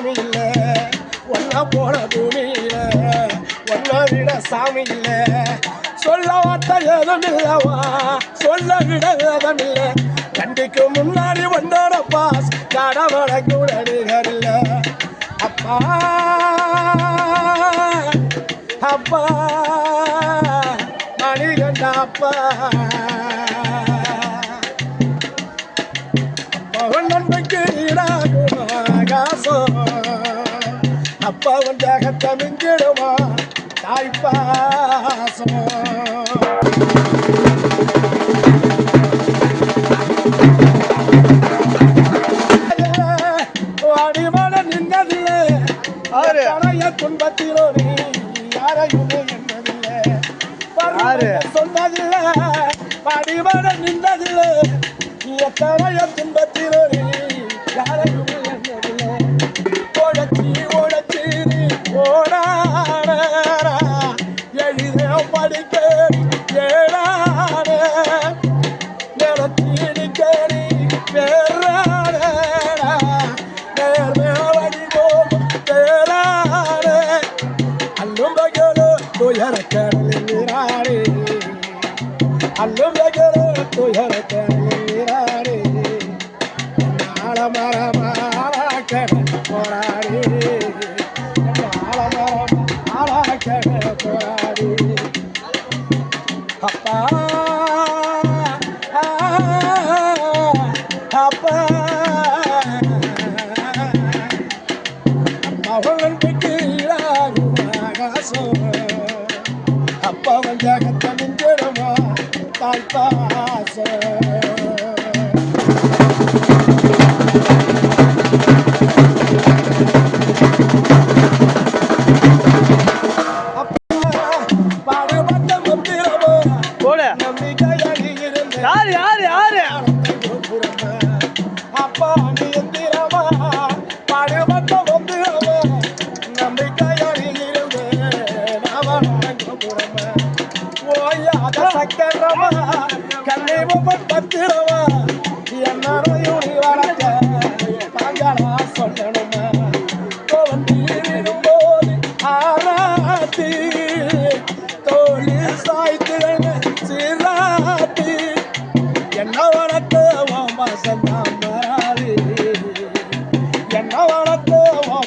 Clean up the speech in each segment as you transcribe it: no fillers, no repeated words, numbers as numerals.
சாமி இல்ல ஒன்ன போன பூமியில ஒன்ன விட சாமி இல்ல சொல்ல வார்த்தை ஏதும் இல்லவா சொல்ல விட ஏதும் இல்ல கண்டிக்கு முன்னாடி வந்தோட பாஸ் கடவுளை கூட நிகர் இல்ல அப்பா அப்பா மணிகண்ட அப்பா நன்மைக்கு ஈடாகுமா ஆகாசம் அப்பாவும் தேகத்தை மிஞ்சிடுமா தாய்ப்பாசம் அடிமன நின்னதில்லை துன்பத்திலோ நீ யாரையுமே என்னதில்லை சொன்னதில்லை அடிமன நின்றதில்லை எத்தனைய துன்பத்திலோ நீ யாரையுமே என்னதில்லை ஓடச்சி ஓடச்சி நீ ஓடான எளிதே படிக்க ஏழான நிலத்தீடிக்க நீ பேரான நேர்மேவடி போகும் பேரான அல்லும் பகலோ துயர கடலில் நீராடி அல்லும் பகலோ துயர கடலில் நீராடி ஆலமரமாலாக்கட போராடி ஆலமரமாலாக்கட போராடி அப்பா அப்பா அவன் ஆகாசம் அப்பாவன் ஜாகத்தை மிஞ்சிடுமா தாய்ப்பாசம் அப்பா நீ எந்திரமா பாடுபட்ட வந்திரமா நம்பிக்கையாடி இருந்து நாம ஓயாத சக்கரமா கல்லிமன் பத்திரமா என்னையும் நீ வளர்க்க தாங்களா சொல்லணுமா தோன்றிடும் போது ஆராத்தி தோழி சாய்த்திரன சீராட்டி என்ன வளர்த்த பாசந்தான் மராது என்ன வளர்த்த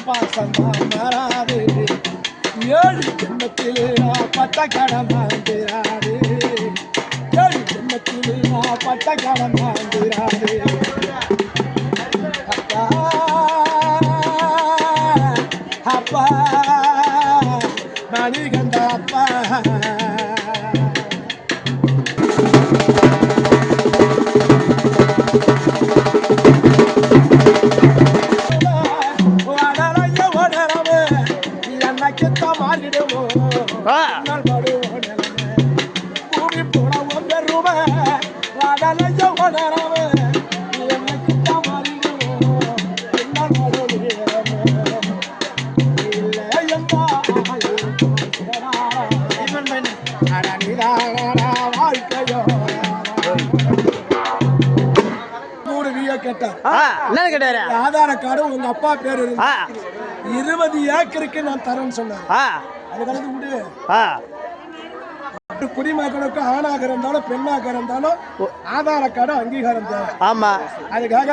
பாசந்தான் மராது ஏழு ஜென்மத்திலே பட்ட கடன் வாங்கிறாரு ஏழு ஜென்மத்திலே பட்ட கடன் வாங்கிறாரு அப்பா அப்பா மணிகண்ட அப்பா பூமி போன ஒன்று ரூபா வாழ்க்கையோ கேட்டார் ஆதார கார்டு உங்க அப்பா பேரு 20 ஏக்கருக்கு நான் தரேன்னு சொன்னேன். அதுக்கு விடு குடிமக்களுக்கு ஆணாக இருந்தாலும் பெண்ணாக இருந்தாலும் ஆதார கார்டு அங்கீகாரம் தேவை. ஆமா, அதுக்காக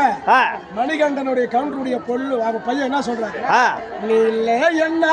மணிகண்டனுடைய கவுண்டருடைய பொருள் அவங்க பையன் என்ன சொல்றாங்க, நீ இல்ல என்ன